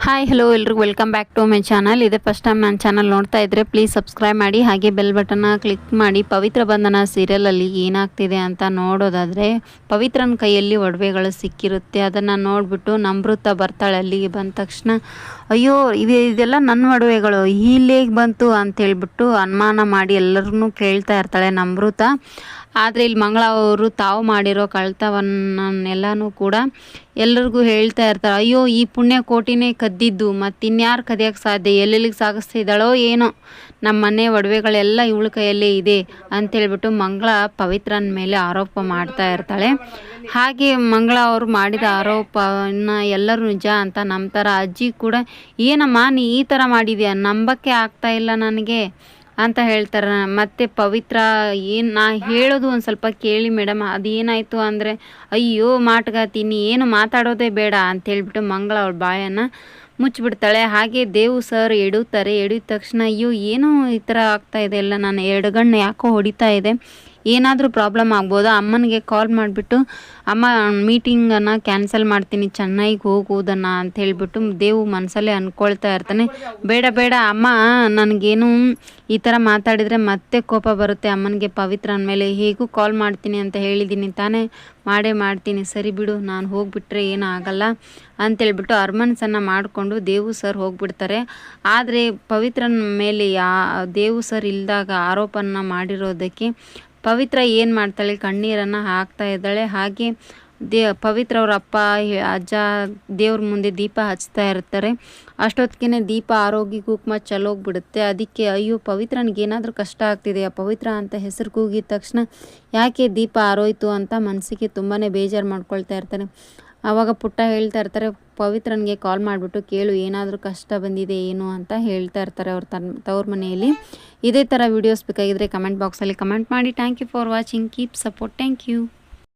Hi hello ಎಲ್ರಿಗೂ welcome back to my channel. ಇದೇ first time ನನ್ನ ಚಾನಲ್ ನೋಡ್ತಾ ಇದ್ದರೆ ಪ್ಲೀಸ್ ಸಬ್ಸ್ಕ್ರೈಬ್ ಮಾಡಿ, ಹಾಗೆ ಬೆಲ್ ಬಟನ್ನ ಕ್ಲಿಕ್ ಮಾಡಿ. ಪವಿತ್ರ ಬಂಧನ ಸೀರಿಯಲಲ್ಲಿ ಏನಾಗ್ತಿದೆ ಅಂತ ನೋಡೋದಾದರೆ, ಪವಿತ್ರನ ಕೈಯಲ್ಲಿ ಒಡವೆಗಳು ಸಿಕ್ಕಿರುತ್ತೆ. ಅದನ್ನು ನೋಡಿಬಿಟ್ಟು ನಮೃತ ಬರ್ತಾಳೆ. ಅಲ್ಲಿಗೆ ಬಂದ ತಕ್ಷಣ ಅಯ್ಯೋ ಇದೆಲ್ಲ ನನ್ನ ಒಡವೆಗಳು ಇಲ್ಲಿಗೆ ಬಂತು ಅಂತೇಳ್ಬಿಟ್ಟು ಅನುಮಾನ ಮಾಡಿ ಎಲ್ಲರನ್ನೂ ಕೇಳ್ತಾ ಇರ್ತಾಳೆ ನಮೃತ. ಆದರೆ ಇಲ್ಲಿ ಮಂಗಳ ಅವರು ತಾವು ಮಾಡಿರೋ ಕಳ್ತವನ್ನೆಲ್ಲನೂ ಕೂಡ ಎಲ್ಲರಿಗೂ ಹೇಳ್ತಾ ಇರ್ತಾರೆ. ಅಯ್ಯೋ ಈ ಪುಣ್ಯ ಕೋಟಿನೇ ಕದ್ದಿದ್ದು, ಮತ್ತು ಇನ್ಯಾರು ಕದಿಯೋಕ್ಕೆ ಸಾಧ್ಯ, ಎಲ್ಲೆಲ್ಲಿಗೆ ಸಾಗಿಸ್ತಿದ್ದಾಳೋ ಏನೋ, ನಮ್ಮ ಮನೆ ಒಡವೆಗಳೆಲ್ಲ ಇವಳ ಕೈಯಲ್ಲೇ ಇದೆ ಅಂತೇಳ್ಬಿಟ್ಟು ಮಂಗಳ ಪವಿತ್ರನ ಮೇಲೆ ಆರೋಪ ಮಾಡ್ತಾ ಇರ್ತಾಳೆ. ಹಾಗೆ ಮಂಗಳ ಅವರು ಮಾಡಿದ ಆರೋಪನ ಎಲ್ಲರೂ ನಿಜ ಅಂತ ನಂಬ್ತಾರೆ. ಅಜ್ಜಿ ಕೂಡ ಏನಮ್ಮ ನೀ ಈ ಥರ ಮಾಡಿದ್ಯಾ, ನಂಬಕ್ಕೆ ಆಗ್ತಾ ಇಲ್ಲ ನನಗೆ ಅಂತ ಹೇಳ್ತಾರೆ. ಮತ್ತು ಪವಿತ್ರ ಏನು ನಾ ಹೇಳೋದು ಒಂದು ಸ್ವಲ್ಪ ಕೇಳಿ ಮೇಡಮ್, ಅದೇನಾಯಿತು ಅಂದರೆ ಅಯ್ಯೋ ಮಾಟ್ಗಾತೀನಿ, ಏನು ಮಾತಾಡೋದೇ ಬೇಡ ಅಂತೇಳ್ಬಿಟ್ಟು ಮಂಗಳ ಅವಳ ಬಾಯನ್ನು ಮುಚ್ಚಿಬಿಡ್ತಾಳೆ. ಹಾಗೆ ದೇವು ಸರ್ ಎಡುತ್ತಾರೆ. ಎಡಿದ ತಕ್ಷಣ ಅಯ್ಯೋ ಏನೋ ಈ ಥರ ಆಗ್ತಾಯಿದೆ, ಎಲ್ಲ ನಾನು ಎಡಗಣ್ಣು ಯಾಕೋ ಹೊಡಿತಾ ಇದೆ, ಏನಾದರೂ ಪ್ರಾಬ್ಲಮ್ ಆಗ್ಬೋದಾ, ಅಮ್ಮನಿಗೆ ಕಾಲ್ ಮಾಡಿಬಿಟ್ಟು ಅಮ್ಮ ಮೀಟಿಂಗನ್ನು ಕ್ಯಾನ್ಸಲ್ ಮಾಡ್ತೀನಿ, ಚೆನ್ನೈಗೆ ಹೋಗುವುದನ್ನು ಅಂತ ಹೇಳಿಬಿಟ್ಟು ದೇವು ಮನಸ್ಸಲ್ಲೇ ಅಂದ್ಕೊಳ್ತಾ ಇರ್ತಾನೆ. ಬೇಡ ಬೇಡ ಅಮ್ಮ, ನನಗೇನು ಈ ಥರ ಮಾತಾಡಿದರೆ ಮತ್ತೆ ಕೋಪ ಬರುತ್ತೆ ಅಮ್ಮನಿಗೆ ಪವಿತ್ರನ ಮೇಲೆ, ಹೇಗೂ ಕಾಲ್ ಮಾಡ್ತೀನಿ ಅಂತ ಹೇಳಿದ್ದೀನಿ ತಾನೇ, ಮಾಡೇ ಮಾಡ್ತೀನಿ, ಸರಿ ಬಿಡು ನಾನು ಹೋಗಿಬಿಟ್ರೆ ಏನೂ ಆಗಲ್ಲ ಅಂತೇಳ್ಬಿಟ್ಟು ಅರ್ಮನ್ಸನ್ನು ಮಾಡಿಕೊಂಡು ದೇವು ಸರ್ ಹೋಗಿಬಿಡ್ತಾರೆ. ಆದರೆ ಪವಿತ್ರನ ಮೇಲೆ ದೇವು ಸರ್ ಇಲ್ದಾಗ ಆರೋಪನ ಮಾಡಿರೋದಕ್ಕೆ ಪವಿತ್ರ ಏನು ಮಾಡ್ತಾಳೆ, ಕಣ್ಣೀರನ್ನು ಹಾಕ್ತಾ ಇದ್ದಾಳೆ. ಹಾಗೆ ಪವಿತ್ರ ಅವ್ರ ಅಪ್ಪ ಅಜ್ಜ ದೇವ್ರ ಮುಂದೆ ದೀಪ ಹಚ್ತಾ ಇರ್ತಾರೆ. ಅಷ್ಟೊತ್ತಿಗೆ ದೀಪ ಆರೋಗ್ಯ ಕುಕ್ಮ ಚಲೋಗ್ಬಿಡುತ್ತೆ. ಅದಕ್ಕೆ ಅಯ್ಯೋ ಪವಿತ್ರನಿಗೆ ಏನಾದರೂ ಕಷ್ಟ ಆಗ್ತಿದೆಯಾ, ಪವಿತ್ರ ಅಂತ ಹೆಸರು ಕೂಗಿದ ತಕ್ಷಣ ಯಾಕೆ ದೀಪ ಆರೋಯ್ತು ಅಂತ ಮನಸ್ಸಿಗೆ ತುಂಬಾ ಬೇಜಾರು ಮಾಡ್ಕೊಳ್ತಾ ಇರ್ತಾರೆ. ಆವಾಗ ಪುಟ್ಟ ಹೇಳ್ತಾ ಇರ್ತಾರೆ, ಪವಿತ್ರನಿಗೆ ಕಾಲ್ ಮಾಡಿಬಿಟ್ಟು ಕೇಳು ಏನಾದರೂ ಕಷ್ಟ ಬಂದಿದೆ ಏನು ಅಂತ ಹೇಳ್ತಾ ಇರ್ತಾರೆ ಅವ್ರ ತವ್ರ ಮನೆಯಲ್ಲಿ. ಇದೇ ಥರ ವೀಡಿಯೋಸ್ ಬೇಕಾಗಿದ್ದರೆ ಕಮೆಂಟ್ ಬಾಕ್ಸಲ್ಲಿ ಕಮೆಂಟ್ ಮಾಡಿ. Thank you for watching, keep support, thank you.